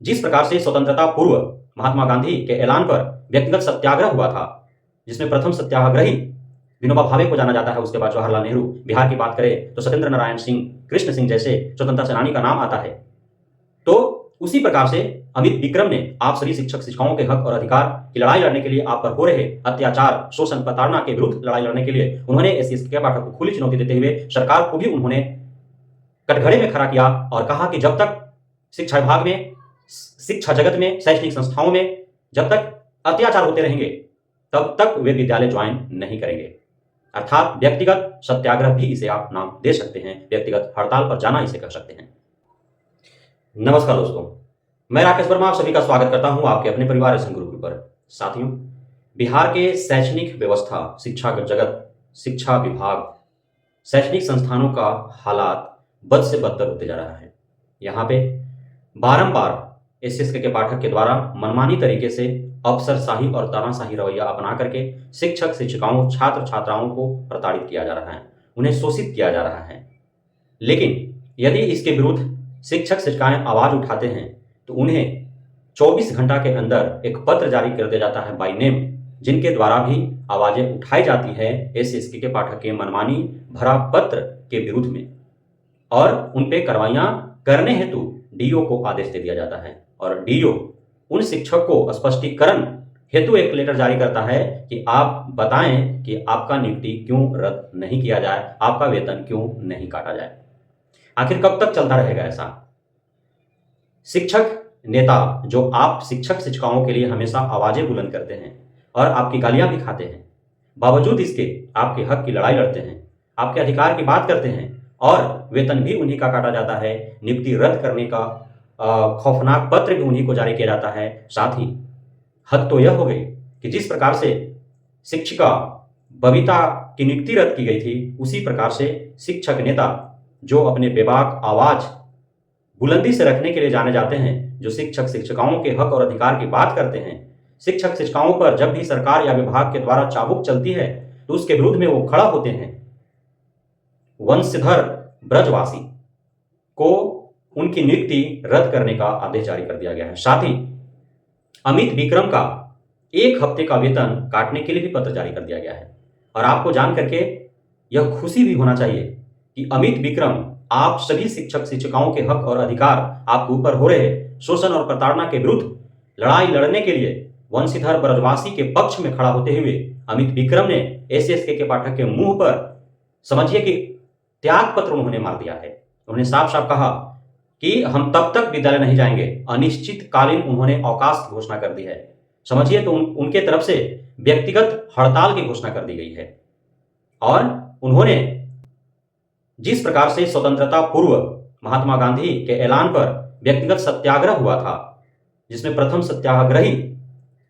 जिस प्रकार से स्वतंत्रता पूर्व महात्मा गांधी के ऐलान पर व्यक्तिगत सत्याग्रह हुआ था, जिसमें प्रथम सत्याग्रही विनोबा भावे को जाना जाता है, उसके बाद जवाहरलाल नेहरू। बिहार की बात करें तो सत्येंद्र नारायण सिंह, कृष्ण सिंह जैसे स्वतंत्रता सेनानी का नाम आता है। तो उसी प्रकार से अमित विक्रम ने आप सभी शिक्षक शिक्षाओं के हक और अधिकार की लड़ाई लड़ने के लिए, आप पर हो रहे अत्याचार, शोषण, प्रताड़ना के विरुद्ध लड़ाई लड़ने के लिए उन्होंने एससी के पाठक को खुली चुनौती देते हुए सरकार को भी उन्होंने कटघरे में खड़ा किया और कहा कि जब तक शिक्षा विभाग में, शिक्षा जगत में, शैक्षणिक संस्थाओं में जब तक अत्याचार होते रहेंगे तब तक वे विद्यालय ज्वाइन नहीं करेंगे। अर्थात व्यक्तिगत सत्याग्रह भी इसे आप नाम दे सकते हैं, व्यक्तिगत हड़ताल पर जाना इसे कह सकते हैं। नमस्कार दोस्तों, मैं राकेश वर्मा आप सभी का स्वागत करता हूं आपके अपने परिवार एसएम गुरुकुल पर। साथियों, बिहार के शैक्षणिक व्यवस्था, शिक्षा जगत, शिक्षा विभाग, शैक्षणिक संस्थानों का हालात बद से बदतर होते जा रहा है। यहाँ पे बारंबार एसएसके के पाठक के द्वारा मनमानी तरीके से अफसरशाही और तानाशाही रवैया अपना करके शिक्षक शिक्षिकाओं, छात्र छात्राओं को प्रताड़ित किया जा रहा है, उन्हें शोषित किया जा रहा है। लेकिन यदि इसके विरुद्ध शिक्षक शिक्षिकाएं आवाज उठाते हैं तो उन्हें 24 घंटा के अंदर एक पत्र जारी कर दिया जाता है बाय नेम, जिनके द्वारा भी आवाजें उठाई जाती है एसएसके के पाठक के मनमानी भरा पत्र के विरुद्ध में, और उन पे कार्रवाइयां करने हेतु डीओ को आदेश दे दिया जाता है। और डीओ उन शिक्षक को स्पष्टीकरण हेतु एक लेटर जारी करता है कि आप बताएं कि आपका नियुक्ति क्यों रद्द नहीं किया जाए, आपका वेतन क्यों नहीं काटा जाए। आखिर कब तक चलता रहेगा ऐसा? शिक्षक नेता जो आप शिक्षक शिक्षिकाओं के लिए हमेशा आवाजें बुलंद करते हैं और आपकी गालियां भी खाते हैं, बावजूद इसके आपके हक की लड़ाई लड़ते हैं, आपके अधिकार की बात करते हैं और वेतन भी उन्हीं का काटा जाता है, नियुक्ति रद्द करने का खौफनाक पत्र भी उन्हीं को जारी किया जाता है। साथ ही हद तो यह हो गई कि जिस प्रकार से शिक्षिका बबीता की नियुक्ति रद्द की गई थी, उसी प्रकार से शिक्षक नेता जो अपने बेबाक आवाज बुलंदी से रखने के लिए जाने जाते हैं, जो शिक्षक शिक्षिकाओं के हक और अधिकार की बात करते हैं, शिक्षक शिक्षिकाओं पर जब भी सरकार या विभाग के द्वारा चाबुक चलती है तो उसके विरुद्ध में वो खड़ा होते हैं। वंशधर ब्रजवासी को उनकी नियुक्ति रद्द करने का आदेश जारी कर दिया गया है। साथ ही अमित विक्रम का 1 हफ्ते का वेतन काटने के लिए भी पत्र जारी कर दिया गया है। और आपको जान करके यह खुशी भी होना चाहिए कि अमित विक्रम आप सभी शिक्षक शिक्षिकाओं के हक और अधिकार, आपके ऊपर हो रहे शोषण और प्रताड़ना के विरुद्ध लड़ाई लड़ने के लिए वंशीधर ब्रजवासी के पक्ष में खड़ा होते हुए अमित विक्रम ने एसएसके के पाठक के मुंह पर समझिए कि त्याग पत्र उन्होंने मार दिया है। उन्होंने साफ साफ कहा कि हम तब तक विद्यालय नहीं जाएंगे, अनिश्चितकालीन उन्होंने अवकाश की घोषणा कर दी है। समझिए तो उनके तरफ से व्यक्तिगत हड़ताल की घोषणा कर दी गई है। और उन्होंने जिस प्रकार से स्वतंत्रता पूर्व महात्मा गांधी के ऐलान पर व्यक्तिगत सत्याग्रह हुआ था, जिसमें प्रथम सत्याग्रही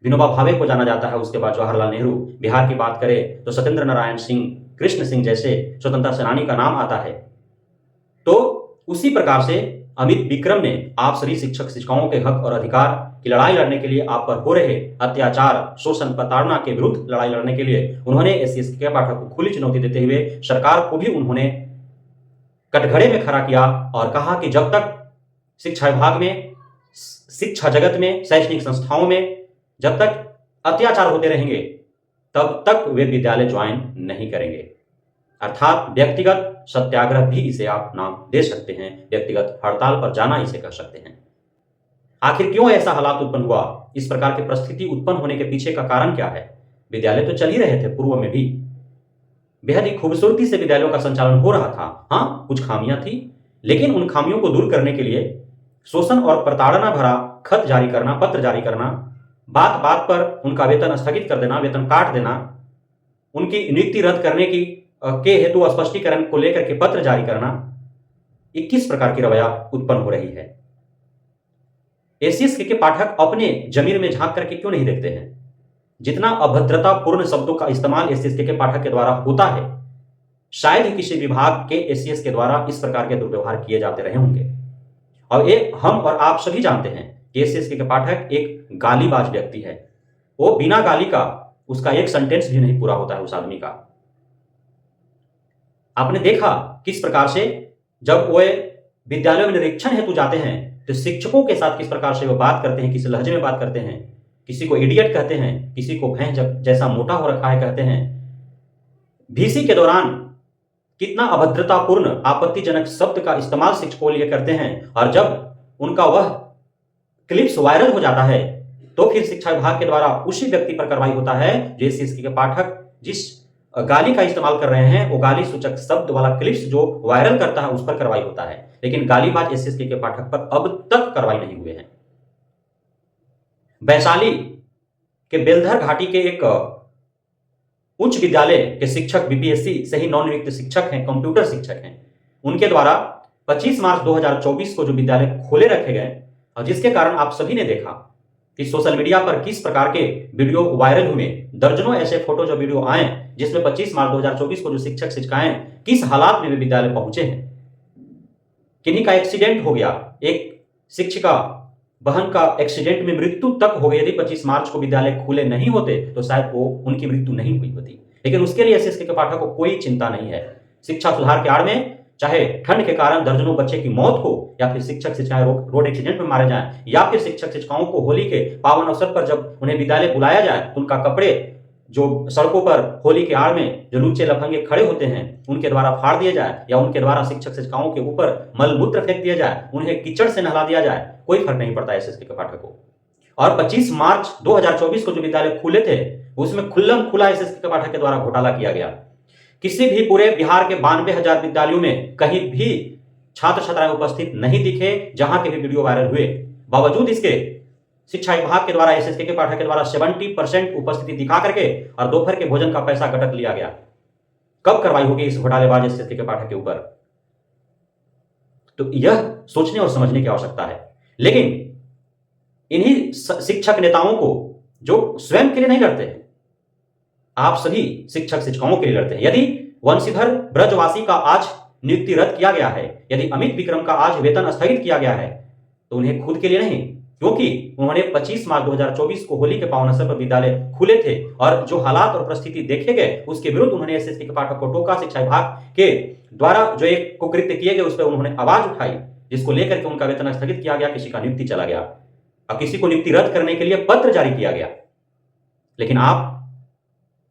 विनोबा भावे को जाना जाता है, उसके बाद जवाहरलाल नेहरू। बिहार की बात करें तो सत्येंद्र नारायण सिंह, कृष्ण सिंह जैसे स्वतंत्रता सेनानी का नाम आता है। तो उसी प्रकार से अमित विक्रम ने आप सभी शिक्षक शिक्षिकाओं के हक और अधिकार की लड़ाई लड़ने के लिए, आप पर हो रहे अत्याचार, शोषण, प्रताड़ना के विरुद्ध लड़ाई लड़ने के लिए उन्होंने एससी के पाठक को खुली चुनौती देते हुए सरकार को भी उन्होंने कटघरे में खड़ा किया और कहा कि जब तक शिक्षा विभाग में, शिक्षा जगत में, शैक्षणिक संस्थाओं में जब तक अत्याचार होते रहेंगे तब तक वे विद्यालय ज्वाइन नहीं करेंगे। अर्थात व्यक्तिगत सत्याग्रह भी इसे आप नाम दे सकते हैं, व्यक्तिगत हड़ताल पर जाना इसे कह सकते हैं। आखिर क्यों ऐसा हालात उत्पन्न हुआ? इस प्रकार की परिस्थिति उत्पन्न होने के पीछे का कारण क्या है? विद्यालय तो चल ही रहे थे, पूर्व में भी बेहद ही खूबसूरती से विद्यालयों का संचालन हो रहा था। हाँ, कुछ खामियां थी, लेकिन उन खामियों को दूर करने के लिए शोषण और प्रताड़ना भरा खत जारी करना, पत्र जारी करना, बात बात पर उनका वेतन स्थगित कर देना, वेतन काट देना, उनकी नियुक्ति रद्द करने की के हेतु स्पष्टीकरण को लेकर के पत्र जारी करना, 21 प्रकार की रवैया उत्पन्न हो रही है। एससीएस के पाठक अपने जमीर में झांक करके क्यों नहीं देखते हैं? जितना अभद्रतापूर्ण शब्दों का इस्तेमाल एससीएस के पाठक के द्वारा होता है, शायद ही किसी विभाग के एससीएस के द्वारा इस प्रकार के दुर्व्यवहार किए जाते रहे होंगे। और ये हम और आप सभी जानते हैं कि एससीएस के पाठक एक गालीबाज व्यक्ति है। वो बिना गाली का उसका एक सेंटेंस भी नहीं पूरा होता है उस आदमी का। आपने देखा किस प्रकार से जब वे विद्यालयों में निरीक्षण हेतु जाते हैं तो शिक्षकों के साथ किस प्रकार से वो बात करते हैं, किस लहजे में बात करते हैं, किसी को इडियट कहते हैं, किसी को भैंस जैसा मोटा हो रखा है कहते हैं। VC के दौरान कितना अभद्रतापूर्ण आपत्तिजनक शब्द का इस्तेमाल शिक्षकों लिए करते हैं, और जब उनका वह क्लिप्स वायरल हो जाता है तो फिर शिक्षा विभाग के द्वारा उसी व्यक्ति पर कार्रवाई होता है जो SSK के पाठक जिस गाली का इस्तेमाल कर रहे हैं, वो गाली सूचक शब्द वाला क्लिप्स जो वायरल करता है उस पर कार्रवाई होता है। लेकिन गालीबाज SSK के पाठक पर अब तक कार्रवाई नहीं हुए हैं। वैशाली के बेलधर घाटी के एक उच्च विद्यालय के शिक्षक BPSC से ही नवनियुक्त शिक्षक हैं, कंप्यूटर शिक्षक हैं, उनके द्वारा 25 मार्च 2024 को जो विद्यालय खोले रखे गए, और जिसके कारण आप सभी ने देखा कि सोशल मीडिया पर किस प्रकार के वीडियो वायरल हुए, दर्जनों ऐसे फोटो जो वीडियो आए जिसमें 25 मार्च 2024 को जो शिक्षक शिक्षिकाएं किस हालात में वे विद्यालय पहुंचे हैं। किन्हीं का एक्सीडेंट हो गया, एक शिक्षिका बहन का एक्सीडेंट में मृत्यु तक हो गई। यदि 25 मार्च को विद्यालय खुले नहीं होते तो शायद वो उनकी मृत्यु नहीं हुई होती, लेकिन उसके लिए SSK के पाठक को कोई चिंता नहीं है। शिक्षा सुधार के आड़ में चाहे ठंड के कारण दर्जनों बच्चे की मौत हो, या फिर शिक्षक शिक्षिकाएं रोड एक्सीडेंट में मारे जाएं, या फिर शिक्षक शिक्षिकाओं को होली के पावन अवसर पर जब उन्हें विद्यालय बुलाया जाए तो उनका कपड़े जो सड़कों पर होली के आड़ में जो लुच्चे लफंगे खड़े होते हैं उनके द्वारा फाड़ दिया जाए, या उनके द्वारा शिक्षक शिक्षिकाओं के ऊपर मलमूत्र फेंक दिया जाए, उन्हें कीचड़ से नहला दिया जाए, कोई फर्क नहीं पड़ता SSK के पाठक को। और 25 मार्च 2024 को जो विद्यालय खुले थे उसमें खुल्लम खुला SSK के पाठक के द्वारा घोटाला किया गया। किसी भी पूरे बिहार के 92,000 विद्यालयों में कहीं भी छात्र छात्राएं उपस्थित नहीं दिखे जहां के भी वीडियो वायरल हुए। बावजूद इसके शिक्षा विभाग के द्वारा SSK के पाठक के द्वारा 70% उपस्थिति दिखा करके और दोपहर के भोजन का पैसा गटक लिया गया। कब कार्रवाई होगी इस घोटालेबाज SSK के पाठक के ऊपर? तो यह सोचने और समझने की आवश्यकता है। लेकिन इन्हीं शिक्षक नेताओं को जो स्वयं के लिए नहीं लड़ते हैं, आप सभी शिक्षक शिक्षिकाओं के लिए लड़ते हैं। यदि वंशीधर ब्रजवासी का आज नियुक्ति रद्द किया गया है, यदि अमित विक्रम का आज वेतन स्थगित किया गया है, तो उन्हें खुद के लिए नहीं, क्योंकि उन्होंने 25 मार्च 2024 को होली के पावन अवसर पर विद्यालय खुले थे और जो हालात और परिस्थिति देखे गए उसके विरुद्ध उन्होंने SSK के पाठक को टोका। शिक्षा विभाग के द्वारा जो एक कुकृत्य किए गए उस पर उन्होंने आवाज उठाई, जिसको लेकर के उनका वेतन स्थगित किया गया, किसी का नियुक्ति चला गया और किसी को नियुक्ति रद्द करने के लिए पत्र जारी किया गया। लेकिन आप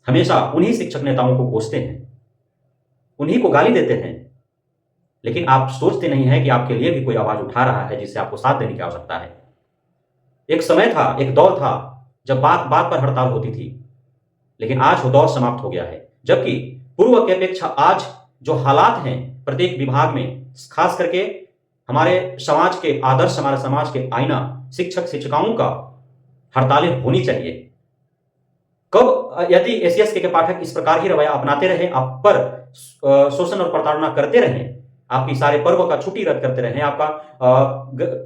हमेशा उन्हीं शिक्षक नेताओं को कोसते हैं, उन्हीं को गाली देते हैं, लेकिन आप सोचते नहीं है कि आपके लिए भी कोई आवाज उठा रहा है जिससे आपको साथ देने की आवश्यकता है। एक समय था, एक दौर था जब बात बात पर हड़ताल होती थी, लेकिन आज वो दौर समाप्त हो गया है। जबकि पूर्व की अपेक्षा आज जो हालात हैं प्रत्येक विभाग में, खास करके हमारे समाज के आदर्श, हमारे समाज के आईना शिक्षक शिक्षिकाओं का हड़तालें होनी चाहिए। कब यदि SSK के पाठक इस प्रकार ही रवैया अपनाते रहे, आप पर शोषण और प्रताड़ना करते रहे, आपकी सारे पर्व का छुट्टी रद्द करते रहे, आपका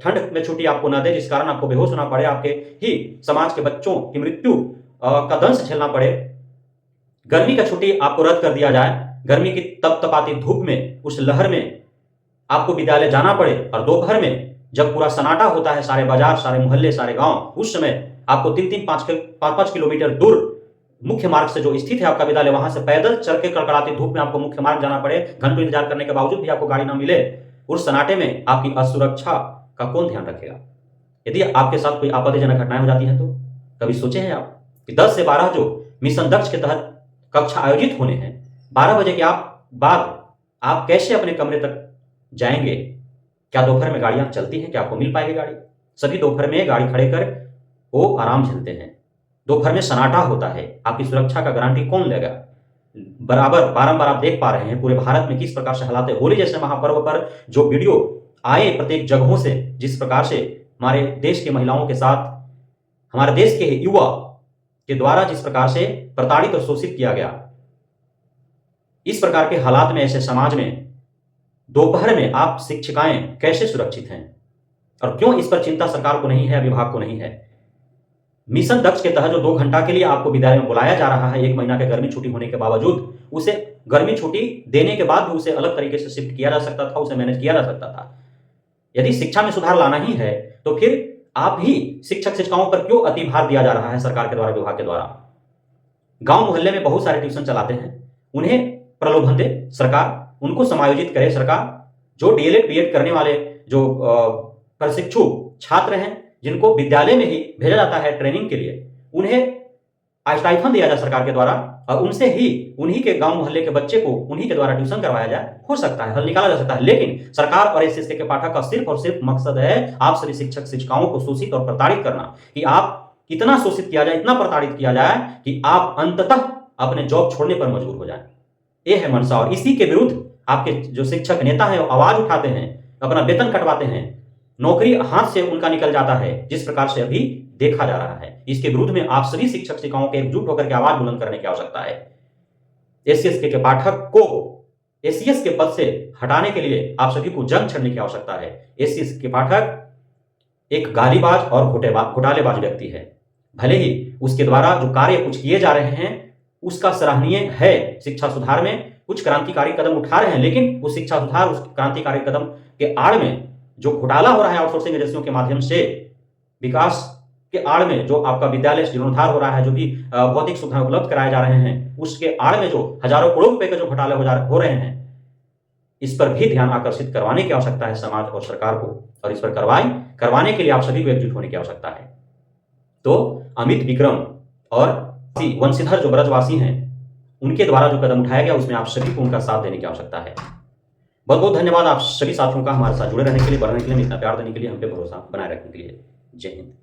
ठंड में छुट्टी आपको ना दे जिस कारण आपको बेहोश होना पड़े, आपके ही समाज के बच्चों की मृत्यु का दंश झेलना पड़े, गर्मी का छुट्टी आपको रद्द कर दिया जाए, गर्मी की तपतपाती धूप में उस लहर में आपको विद्यालय जाना पड़े, और दोपहर में जब पूरा सन्नाटा होता है, सारे बाजार, सारे मोहल्ले, सारे गांव, उस समय आपको 3-3, 5-5 किलोमीटर दूर मुख्य मार्ग से जो स्थित है आपका विद्यालय, वहां से पैदल चल के कड़कड़ाती धूप में आपको मुख्य मार्ग जाना पड़े, घंटों इंतजार करने के बावजूद भी आपको गाड़ी ना मिले, उस सन्नाटे में आपकी असुरक्षा का कौन ध्यान रखेगा? यदि आपके साथ कोई आपत्तिजनक घटनाएं हो जाती हैं तो कभी सोचे हैं आप कि 10 से 12 जो मिशन दक्ष के तहत कक्षा आयोजित होने हैं, 12 बजे के बाद आप कैसे अपने कमरे तक जाएंगे? क्या दोपहर में गाड़ियां चलती हैं? क्या आपको मिल पाएगी गाड़ी? सभी दोपहर में गाड़ी खड़े कर वो आराम झेलते हैं। दोपहर में सन्नाटा होता है, आपकी सुरक्षा का गारंटी कौन लेगा? बारंबार आप देख पा रहे हैं पूरे भारत में किस प्रकार से हालात है। होली जैसे महापर्व पर जो वीडियो आए प्रत्येक जगहों से, जिस प्रकार से हमारे देश की महिलाओं के साथ, हमारे देश के युवा के द्वारा जिस प्रकार से प्रताड़ित और शोषित किया गया, इस प्रकार के हालात में, ऐसे समाज में दोपहर में आप शिक्षिकाएं कैसे सुरक्षित हैं? और क्यों इस पर चिंता सरकार को नहीं है, विभाग को नहीं है? मिशन दक्ष के तहत जो 2 घंटा के लिए आपको विद्यालय में बुलाया जा रहा है, 1 महीना के गर्मी छुट्टी होने के बावजूद, उसे गर्मी छुट्टी देने के बाद भी उसे अलग तरीके से शिफ्ट किया जा सकता था, उसे मैनेज किया जा सकता था। यदि शिक्षा में सुधार लाना ही है तो फिर आप ही शिक्षक शिक्षिकाओं पर क्यों अति भार दिया जा रहा है सरकार के द्वारा, विभाग के द्वारा? गांव मोहल्ले में बहुत सारे ट्यूशन चलाते हैं, उन्हें प्रलोभन दे सरकार, उनको समायोजित करे सरकार। जो DLED BED करने वाले जो प्रशिक्षु छात्र हैं जिनको विद्यालय में ही भेजा जाता है ट्रेनिंग के लिए, उन्हें स्टाइफन दिया जाए सरकार के द्वारा और उनसे ही उन्हीं के गांव मोहल्ले के बच्चे को उन्हीं के द्वारा ट्यूशन करवाया जाए, हो सकता है हल निकाला जा सकता है। लेकिन सरकार और एसएसके के पाठक का सिर्फ और सिर्फ मकसद है आप सभी शिक्षक शिक्षिकाओं को शोषित और प्रताड़ित करना, कि आप इतना शोषित किया जाए, इतना प्रताड़ित किया जाए कि आप अंततः अपने जॉब छोड़ने पर मजबूर हो जाए। ये है मंशा, और इसी के विरुद्ध आपके जो शिक्षक नेता हैं वो आवाज उठाते हैं, अपना वेतन कटवाते हैं, नौकरी हाथ से उनका निकल जाता है, जिस प्रकार से अभी देखा जा रहा है। इसके विरुद्ध में आप सभी शिक्षक शिक्षिकाओं के एकजुट होकर के आवाज बुलंद करने की आवश्यकता है। एससीएस के पाठक को एससीएस के पद से हटाने के लिए आप सभी को जंग छेड़ने की आवश्यकता है। एससीएस के पाठक एक गालीबाज और घोटालेबाज व्यक्ति है, भले ही उसके द्वारा जो कार्य कुछ किए जा रहे हैं उसका सराहनीय है, शिक्षा सुधार में कुछ क्रांतिकारी कदम उठा रहे हैं, लेकिन उस शिक्षा सुधार, उस क्रांतिकारी कदम के आड़ में जो घोटाला हो रहा है आउटसोर्सिंग एजेंसियों के माध्यम से, विकास के आड़ में जो आपका विद्यालय जीर्णोद्धार हो रहा है, जो भी भौतिक सुविधाएं उपलब्ध कराए जा रहे हैं, उसके आड़ में जो हजारों करोड़ रुपए के जो घोटाले हो रहे हैं, इस पर भी ध्यान आकर्षित करवाने की आवश्यकता है समाज और सरकार को, और इस पर करवाने के लिए आप सभी को एकजुट होने की आवश्यकता है। तो अमित विक्रम और वंशीधर जो ब्रजवासी हैं उनके द्वारा जो कदम उठाया गया उसमें आप सभी को उनका साथ देने की आवश्यकता है। बहुत बहुत धन्यवाद आप सभी साथियों का हमारे साथ जुड़े रहने के लिए, बढ़ने के लिए, इतना प्यार देने के लिए, हम पे भरोसा बनाए रखने के लिए। जय हिंद।